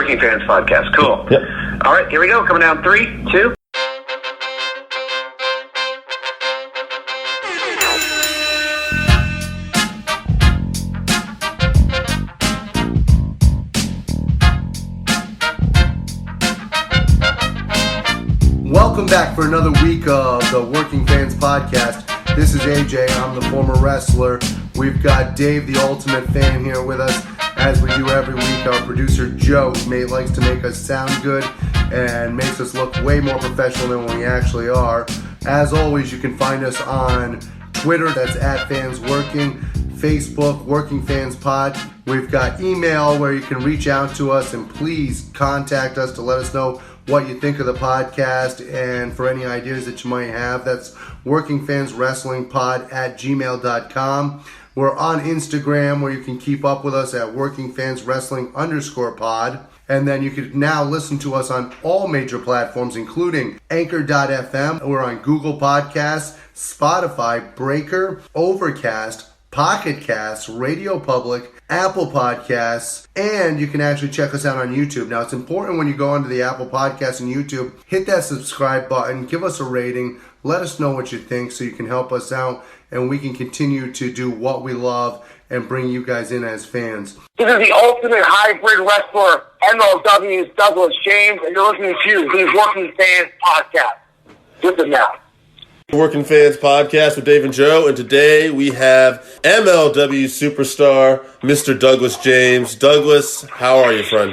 Working Fans Podcast. Cool. Yep. All right, here we go. Coming down 3, 2. Welcome back for another week of the Working Fans Podcast. This is AJ. I'm the former wrestler. We've got Dave, the ultimate fan, here with us. As we do every week, our producer Joe likes to make us sound good and makes us look way more professional than we actually are. As always, you can find us on Twitter, that's @FansWorking, Facebook, Working Fans Pod. We've got email where you can reach out to us and please contact us to let us know what you think of the podcast and for any ideas that you might have. That's workingfanswrestlingpod@gmail.com. We're on Instagram where you can keep up with us at workingfanswrestling_pod. And then you can now listen to us on all major platforms, including Anchor.fm. We're on Google Podcasts, Spotify, Breaker, Overcast, Pocket Casts, Radio Public, Apple Podcasts, and you can actually check us out on YouTube. Now, it's important when you go onto the Apple Podcasts and YouTube, hit that subscribe button, give us a rating, let us know what you think so you can help us out and we can continue to do what we love and bring you guys in as fans. This is the ultimate hybrid wrestler, MLW Douglas James, and you're listening to the Working Fans Podcast. Listen now. Working Fans Podcast with Dave and Joe, and today we have MLW superstar, Mr. Douglas James. Douglas, how are you, friend?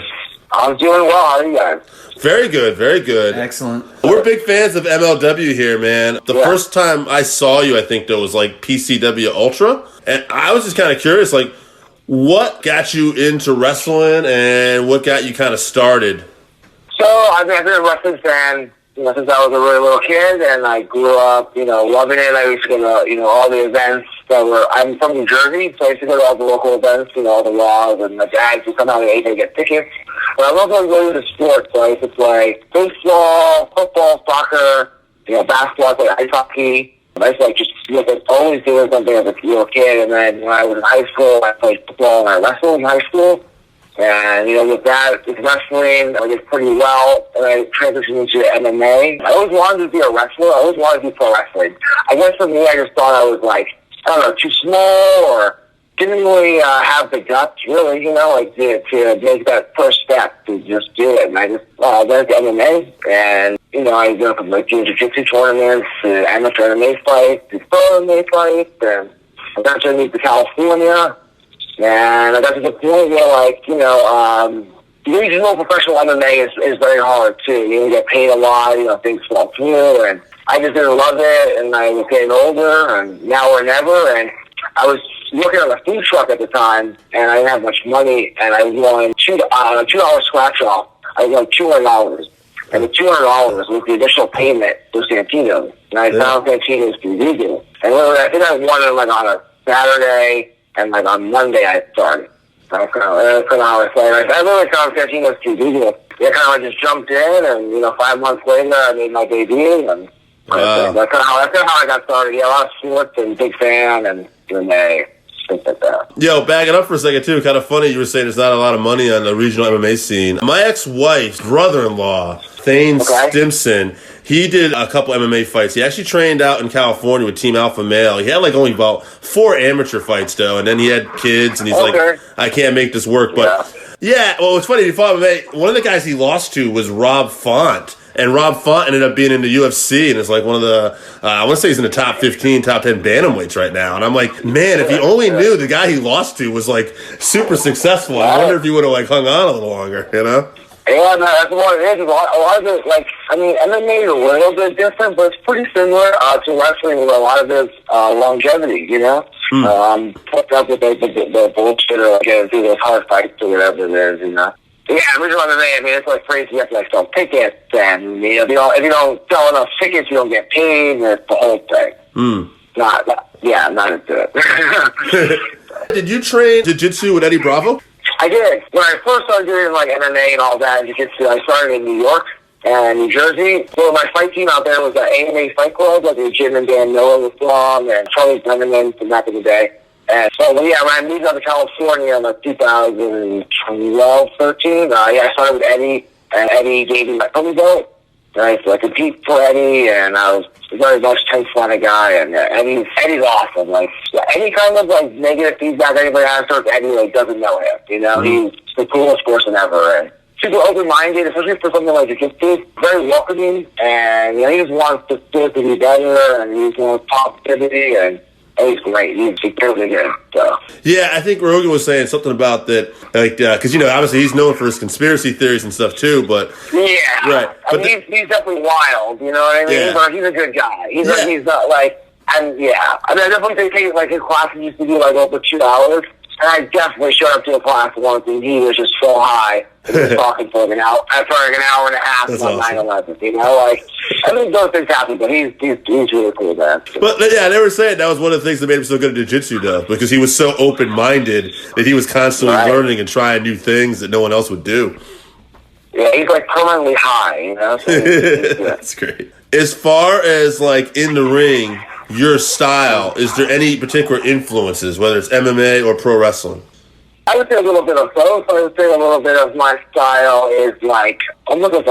I'm doing well. How are you guys? Very good, very good. Excellent. We're big fans of MLW here, man. The first time I saw you, I think there was like PCW Ultra, and I was just kind of curious, like, what got you into wrestling and what got you kind of started? So, I've been a wrestling fan, since I was a really little kid, and I grew up, loving it. I used to go to, all the events I'm from New Jersey, so I used to go to all the local events, all the Raws, and my dad would come out at 8 to get tickets. But I love going to sports, so I used to play baseball, football, soccer, basketball, I played ice hockey. I used to always doing something as a little kid, and then when I was in high school, I played football and I wrestled in high school. And, with that, with wrestling, I did pretty well, and I transitioned into MMA. I always wanted to be a wrestler. I always wanted to do pro wrestling. I guess for me, I just thought I was, too small or didn't really have the guts, really, to make that first step to just do it. And I just went to MMA, and, I went from jiu-jitsu tournaments to amateur MMA fights to pro MMA fights, and eventually moved to California. And I got to the point where, regional professional MMA is very hard, too. You get paid a lot, things fall through, and I just didn't love it, and I was getting older, and now or never, and I was working on a food truck at the time, and I didn't have much money, and I won $2 scratch-off. I won $200, and the $200 was the additional payment to Santino's, and I found Santino's through Google. And literally, I think I won it, on a Saturday, and on Monday I started. I literally found Santino's through Google. I kind of just jumped in, and 5 months later I made my debut, and that's kind of how I got started. Yeah, a lot of sports and big fan and MMA, things like that. Yo, back it up for a second too. Kind of funny you were saying there's not a lot of money on the regional MMA scene. My ex-wife's brother-in-law, Thane Stimson, he did a couple MMA fights. He actually trained out in California with Team Alpha Male. He had only about 4 amateur fights though, and then he had kids, and he's like, I can't make this work. But yeah, well, it's funny. He fought MMA. One of the guys he lost to was Rob Font. And Rob Font ended up being in the UFC, and it's one of the, I want to say he's in the top 15, top 10 bantamweights right now. And I'm like, man, if he only knew the guy he lost to was, super successful, I wonder if he would have, hung on a little longer, Yeah, no, that's what it is. A lot of it, MMA is a little bit different, but it's pretty similar to wrestling with a lot of its longevity, Put up with the bullshit or getting through those hard fights or whatever it is, Yeah, regional MMA, it's crazy. You have to sell tickets, and if you don't sell enough tickets, you don't get paid, and it's the whole thing. Not into it. Did you train jiu-jitsu with Eddie Bravo? I did. When I first started doing MMA and all that, and jiu-jitsu, I started in New York and New Jersey. So my fight team out there was the AMA Fight Club, the Jim and Dan Miller was from, and Charlie Brenneman from back in the day. And so, yeah, when I moved out to California in like 2012, 13, I started with Eddie, and Eddie gave me my puppy boat. Right, so I compete for Eddie, and I was very much tense kind of guy, and Eddie's awesome. Like, any kind of like negative feedback anybody has towards Eddie, like, doesn't know him. You know, he's the coolest person ever, and super open-minded, especially for something like jiu-jitsu. Very welcoming, and he just wants to do it to be better, and he just wants positivity, and he's great. He's really good. So. Yeah, I think Rogan was saying something about that, like, because obviously he's known for his conspiracy theories and stuff too. But yeah, right. I mean, he's definitely wild. You know what I mean? Yeah. But he's a good guy. He's not like, and yeah, I mean, I definitely think like his classes used to be like over 2 hours. And I definitely showed up to a class once, and he was just so high. He was talking for an hour and a half on awesome. 9/11. You know, like, I think those things happen, but he's really cool, man. But yeah, they were saying that was one of the things that made him so good at jiu-jitsu, though, because he was so open-minded that he was constantly learning and trying new things that no one else would do. Yeah, he's like permanently high, you know. So that's great. As far as like in the ring, your style, is there any particular influences, whether it's MMA or pro wrestling? I would say a little bit of both. I would say a little bit of my style is like almost like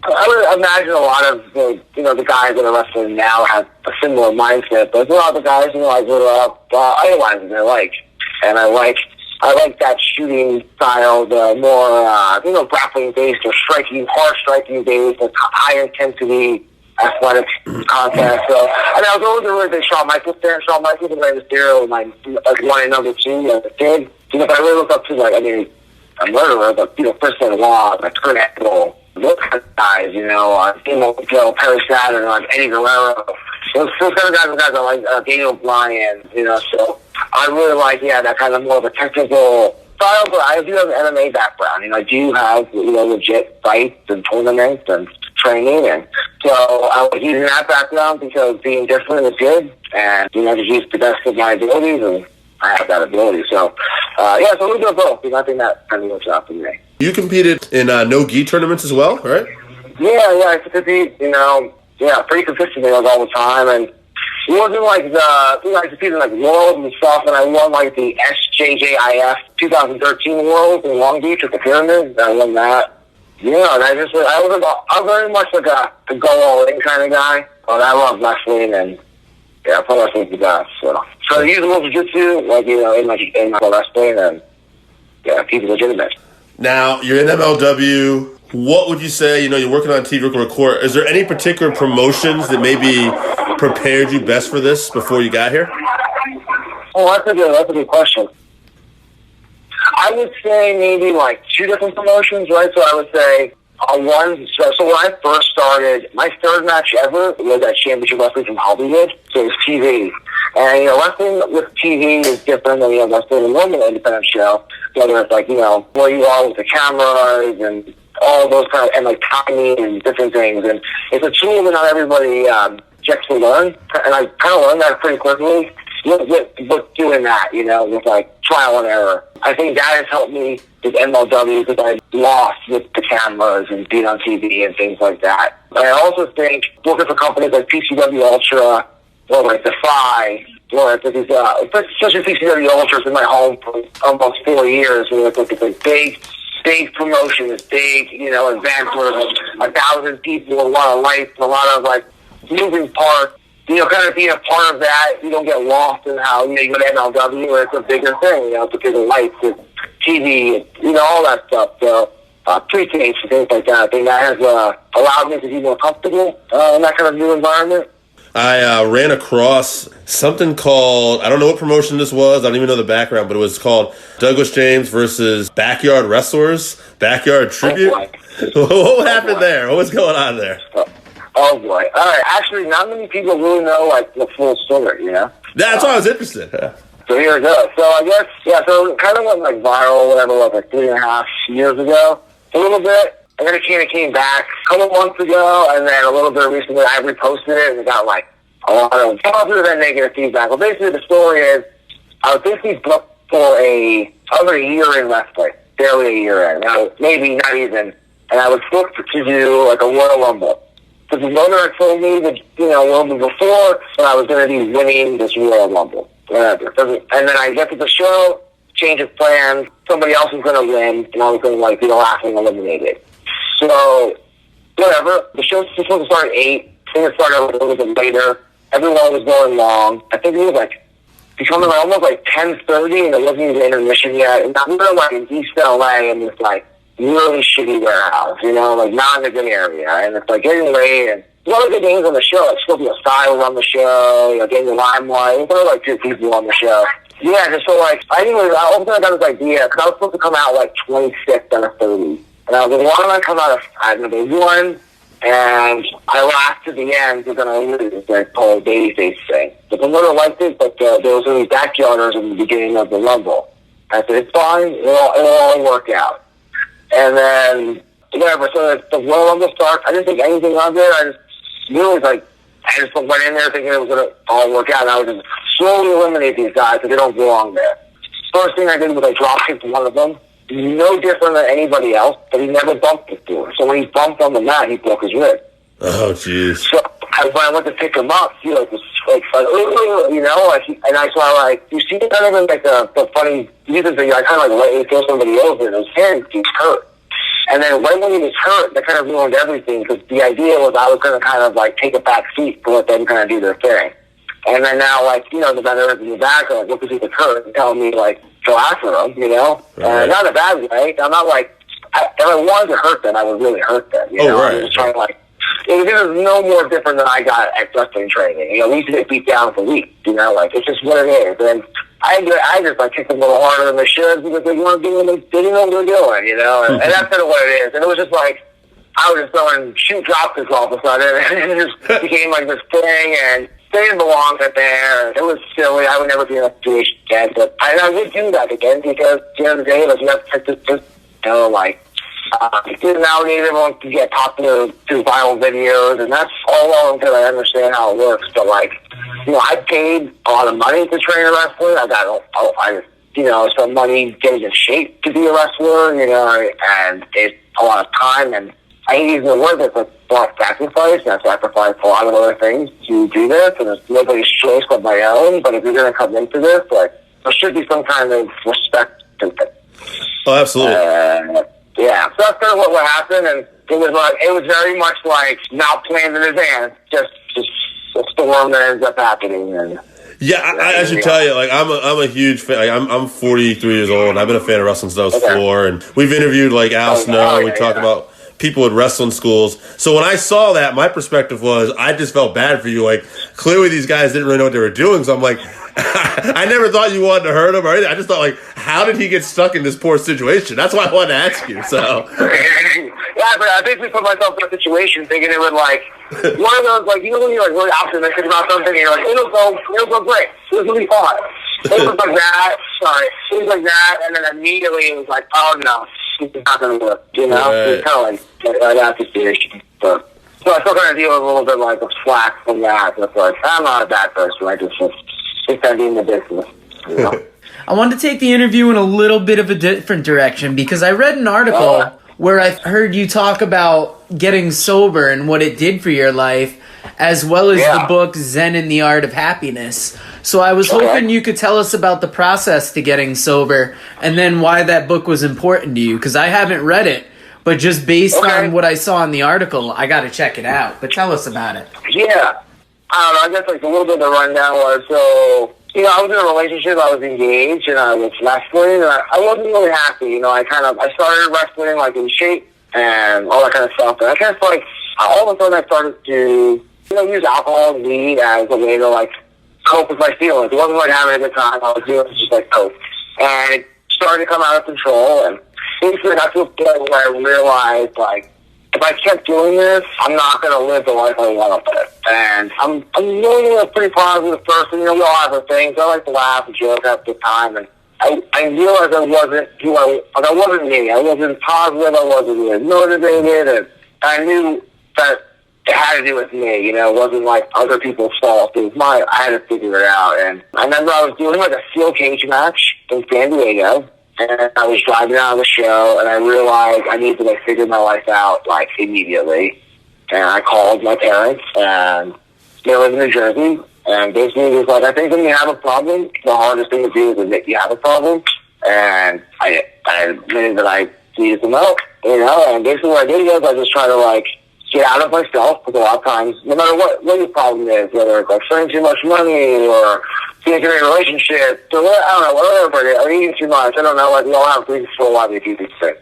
I would imagine a lot of the guys that are wrestling now have a similar mindset, but a lot of the guys I grew up idolizing. And I like that shooting style, the more grappling based or hard striking based, like high intensity athletic contest. So, I was always a really big Shawn Michaels fan. Shawn Michaels and Rey Mysterio, my one and number two as a kid. But I really look up to a murderer, but Chris Benoit, like Kurt Angle, those kind of guys. Joe, Perry Saturn, like Eddie Guerrero. Those kind of guys are like Daniel Bryan. So I really like that kind of more of a technical style. But I do have an MMA background. I do have legit fights and tournaments and training, and so I was using that background because being different is good, and to use the best of my abilities, and I have that ability. So so we do both. I think that kind of works out for me. You competed in no-gi tournaments as well, right? Yeah, I competed, pretty consistently all the time, and it wasn't like I competed in like Worlds and stuff, and I won like the SJJIF 2013 Worlds in Long Beach at the Pyramid. I won that. Yeah, and I'm very much like a go all in kind of guy. But I love wrestling, and pro wrestling's the best. So I use a little jiu-jitsu, in my pro wrestling, and keep it legitimate. Now you're in MLW. What would you say? You're working on TV record. Is there any particular promotions that maybe prepared you best for this before you got here? Oh, that's a good question. I would say maybe like 2 different promotions, right? So I would say one. So when I first started, my third match ever was at Championship Wrestling from Hollywood. So it was TV, and wrestling with TV is different than wrestling in a normal independent show. Whether it's like where you are with the cameras and all those kind of, and like timing and different things, and it's a tool that not everybody gets to learn, and I kind of learned that pretty quickly. With doing that, with like trial and error. I think that has helped me with MLW because I lost with the cameras and being on TV and things like that. But I also think working for companies like PCW Ultra or like Defy, or especially PCW Ultra has been my home for almost 4 years. It's like a big promotion, this big, event where like 1,000 people, a lot of lights, a lot of like moving parts. Kind of being a part of that, you don't get lost in how, you go to MLW where it's a bigger thing, it's a bigger lights, it's TV, all that stuff. So, pre-tapes and things like that. I think that has allowed me to be more comfortable in that kind of new environment. I ran across something called, I don't know what promotion this was, I don't even know the background, but it was called Douglas James versus Backyard Wrestlers, Backyard Tribute. What happened there? What was going on there? Oh boy! All right, actually, not many people really know like the full story. That's why I was interested. So here it goes. So I guess so it kind of went like viral, whatever, like 3.5 years ago, a little bit, and then it kind of came back a couple months ago, and then a little bit recently I reposted it, and it got like a lot of positive and negative feedback. Well, basically the story is I was basically booked for over a year in wrestling, barely a year in, maybe not even, and I was booked to do like a Royal Rumble. The promoter had told me that, a little bit before that I was going to be winning this Royal Rumble. whatever. And then I get to the show, change of plans, somebody else was going to win, and I was going to, like, be the last one eliminated. So, whatever. The show's supposed to start at 8. Things started a little bit later. Everyone was going long. I think it was, like, becoming almost like 10:30, and it wasn't even intermission yet. And we were, like, in East LA in this, like, really shitty warehouse, you know, like, not in a good area. And it's, like, getting late, and there's other good names on the show. Like, Scorpio Sky was on the show, you know, getting the limelight. There were, like, 2 people on the show. Yeah, just so, like, I got this idea, because I was supposed to come out, like, 26th out of 30. And I was like, why don't I come out at number 1? And I laughed to the end because then I lose that whole babyface thing. But the mother liked it, but there was only backyarders in the beginning of the Rumble. I said, it's fine, it'll all work out. And then, whatever, so the Royal Rumble starts. I didn't think anything of it. I just went in there thinking it was going to all work out. And I would just slowly eliminate these guys because they don't belong there. First thing I did was I drop kicked one of them. No different than anybody else, but he never bumped before. So when he bumped on the mat, he broke his rib. Oh, jeez. So when I went to pick him up, he was like, you know, and I saw, like, you see kind of like the funny music thing, I kind of like let you throw somebody over, and his hand, he's hurt. And then right when he was hurt, that kind of ruined everything, because the idea was I was going to kind of, like, take a back seat to let them kind of do their thing. And then now, like, you know, the veterans in the back are like, look, because he was hurt, and telling me, like, go after him, you know? Right. Not in a bad way. I'm not like, if I wanted to hurt them, I would really hurt them, you know? Right. I was trying to, like, it was no more different than I got at wrestling training. You know, we used to get beat down for weeks, you know? Like, it's just what it is. And I just, like, kicked them a little harder than they should because they weren't doing, they didn't know what they were doing, you know? And that's kind of what it is. And it was just like, I was just throwing shoot drop kicks all of a sudden, and it just became like this thing, and they didn't belong there. It was silly. I would never be in that situation again, but I would do that again because at the end of the day, like, you have to just, you know, like, nowadays everyone can get popular through viral videos, and that's all well and good. I understand how it works, but, like, you know, I paid a lot of money to train a wrestler. I got, you know, some money getting in shape to be a wrestler, you know, and it's a lot of time, and I hate using the word, but it's a lot of sacrifice, and I sacrificed a lot of other things to do this, and it's nobody's choice but my own. But if you're going to come into this, like, there should be some kind of respect to it. Oh, absolutely. Yeah, so that's kind of what happened, and it was very much like not planned in advance, just a storm that ends up happening. And yeah, I should tell you, like, I'm a huge fan. Like, I'm 43 years old, and I've been a fan of wrestling since I was 4, and we've interviewed, like, Al Snow. We talk about people at wrestling schools. So when I saw that, my perspective was, I just felt bad for you. Like, clearly these guys didn't really know what they were doing. So I'm like, I never thought you wanted to hurt him or anything. I just thought, like, how did he get stuck in this poor situation? That's why I wanted to ask you. So yeah, but I basically put myself in a situation thinking it would, like, one of those, like, you know when you're, like, really optimistic about something and you're like, it'll go great. It'll be fine. It was like that. Sorry. It was like that, and then immediately it was like, oh no, it's not going to work. You know, it's kind of like that situation. So I still kind of deal with a little bit like of slack from that. It's like, I'm not a bad person. I just kind of in the business. You know? I wanted to take the interview in a little bit of a different direction because I read an article where I heard you talk about getting sober and what it did for your life, as well as the book Zen and the Art of Happiness. So I was hoping you could tell us about the process to getting sober and then why that book was important to you, because I haven't read it, but just based on what I saw in the article, I got to check it out. But tell us about it. Yeah. I don't know. I guess, like, a little bit of the rundown was, so, you know, I was in a relationship, I was engaged, and I was wrestling, and I wasn't really happy. You know, I started wrestling, like, in shape and all that kind of stuff. And I guess, like, all of a sudden I started to, you know, use alcohol and weed as a way to, like, cope with my feelings. It wasn't like having a good time. I was doing it just like cope. And it started to come out of control, and basically I got to a point where I realized, like, if I kept doing this, I'm not going to live the life I want to live. And I'm really a pretty positive person. You know, we all have our things. I like to laugh and joke, have a good time. And I realized I wasn't I wasn't me. I wasn't positive. I wasn't really motivated. And I knew that it had to do with me. You know, it wasn't like other people's fault. It was I had to figure it out. And I remember I was doing like a steel cage match in San Diego. And I was driving out of the show, and I realized I needed to, like, figure my life out, like, immediately. And I called my parents, and they live in New Jersey, And basically he was like, I think when you have a problem, the hardest thing to do is admit you have a problem. And I admitted that I needed some help, and basically what I did was I just try to, like, get out of myself, because a lot of times, no matter what your problem is, whether it's, like, spending too much money or being in a relationship, or I don't know, whatever it is, or eating too much, I don't know, like, we all have reasons for why we do these things.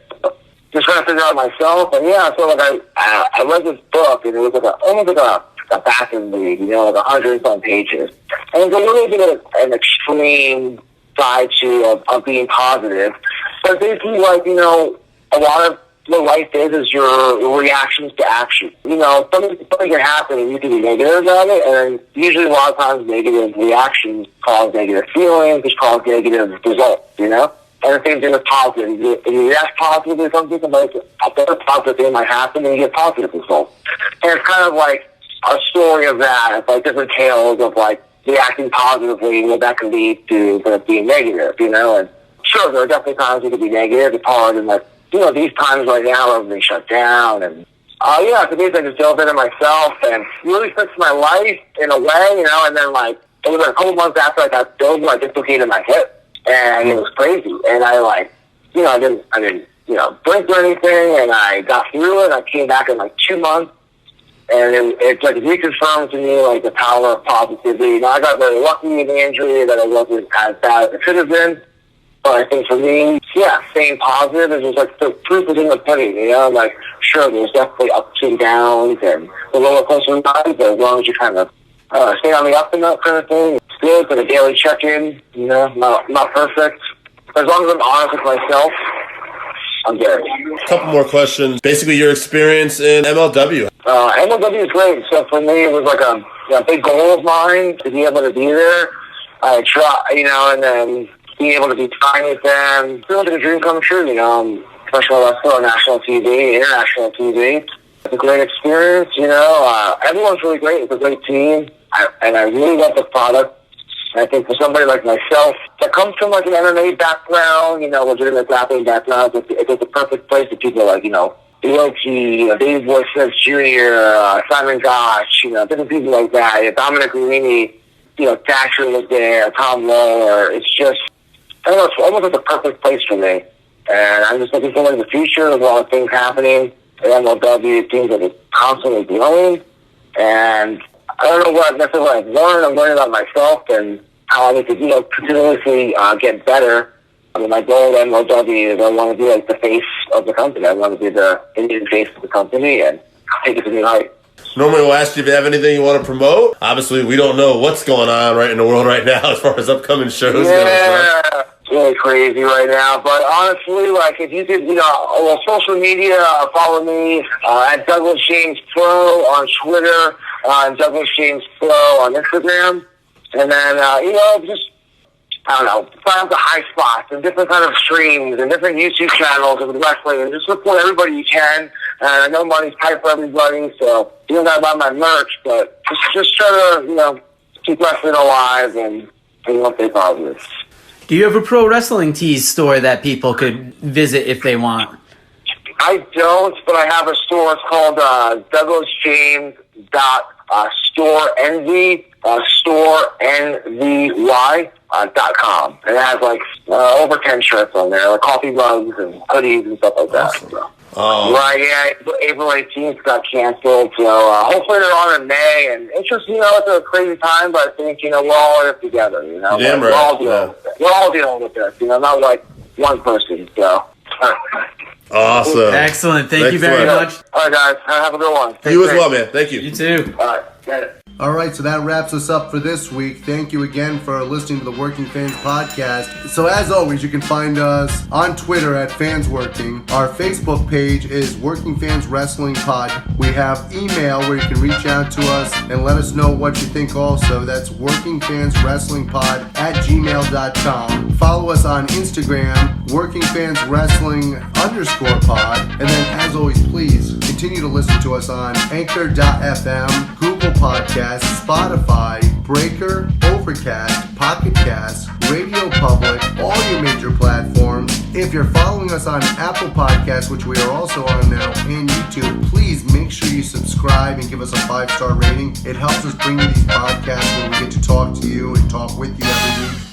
Just trying to figure out myself, and so, like, I read this book, and it was, like, almost like a bathroom read, like 100-some pages. And it's a little bit of an extreme side to of being positive. But basically, like, a lot of what life is your reactions to action. Something can happen and you can be negative about it, and usually a lot of times negative reactions cause negative feelings, which cause negative results, And the same thing with positive. If you react positively to something, like a better positive thing might happen and you get positive results. And it's kind of like a story of that. It's like different tales of, like, reacting positively and what that can lead to instead of being negative, And sure, there are definitely times it can be negative. It's hard, and, like, these times right now, everything's shut down, and so basically I just dove into myself and really fixed my life in a way, and then, like, it was a couple months after I got dove, I dislocated my hip, and it was crazy, and I didn't blink or anything, and I got through it. I came back in, like, 2 months, and it like reconfirmed to me, like, the power of positivity. I got very lucky in the injury that it wasn't as bad as it could have been. But I think for me, staying positive is just, like, the proof is in the pudding, Like, sure, there's definitely ups and downs and the roller coaster ride, but as long as you kind of stay on the up and up kind of thing, it's good for the daily check-in, not perfect. But as long as I'm honest with myself, I'm good. A couple more questions. Basically, your experience in MLW. MLW is great. So for me, it was like a big goal of mine to be able to be there. I try, and then being able to be fine with them. It feels like a dream come true, I'm professional wrestler on national TV, international TV. It's a great experience, everyone's really great. It's a great team, and I really love the product. And I think for somebody like myself that comes from, like, an MMA background, legitimate grappling background, it's a perfect place for people like, Loki, Dave Boy Smith Jr., Simon Gotch, different people like that. Dominic Guarini, Thatcher was there, Tom Lawler. It's just, I don't know, it's almost like the perfect place for me. And I'm just looking forward to the future. There's a lot of things happening at MLW. It seems like it's constantly growing. And I don't know what necessarily I've learned. I'm learning about myself and how I need to, continuously get better. I mean, my goal at MLW is I want to be, like, the face of the company. I want to be the Indian face of the company and take it to new heights. Normally we'll ask you if you have anything you want to promote. Obviously, we don't know what's going on right in the world right now as far as upcoming shows go. It's really crazy right now. But honestly, like, if you could, social media, follow me at Douglas James Pro on Twitter, and Douglas James Pro on Instagram. And then, just, I don't know, find out the high spots and different kind of streams and different YouTube channels of wrestling, and just support everybody you can. And I know money's tight for everybody, so you don't got to buy my merch, but just try to, keep wrestling alive and stay positive. Do you have a pro wrestling tees store that people could visit if they want? I don't, but I have a store. It's called DouglasJames.StoreNV, StoreNVY.com. And it has, like, over 10 shirts on there, like coffee mugs and hoodies and stuff like that. So. Right, April 18th got canceled, so hopefully they're on in May, and it's just, it's a crazy time, but I think, we're all in it together, Damn we're right. all dealing with this, not like one person, so. Awesome. Excellent. Thank you very much. All right, guys, have a good one. You as well, man. Thank you. You too. All right, get it. All right, so that wraps us up for this week. Thank you again for listening to the Working Fans Podcast. So as always, you can find us on Twitter at FansWorking. Our Facebook page is Working Fans Wrestling Pod. We have email where you can reach out to us and let us know what you think also. That's workingfanswrestlingpod@gmail.com. Follow us on Instagram, workingfanswrestling_pod. And then as always, please continue to listen to us on Anchor.fm, Google Podcasts, Spotify, Breaker, Overcast, Pocket Cast, Radio Public, all your major platforms. If you're following us on Apple Podcasts, which we are also on now, and YouTube, please make sure you subscribe and give us a 5-star rating. It helps us bring you these podcasts where we get to talk to you and talk with you every week.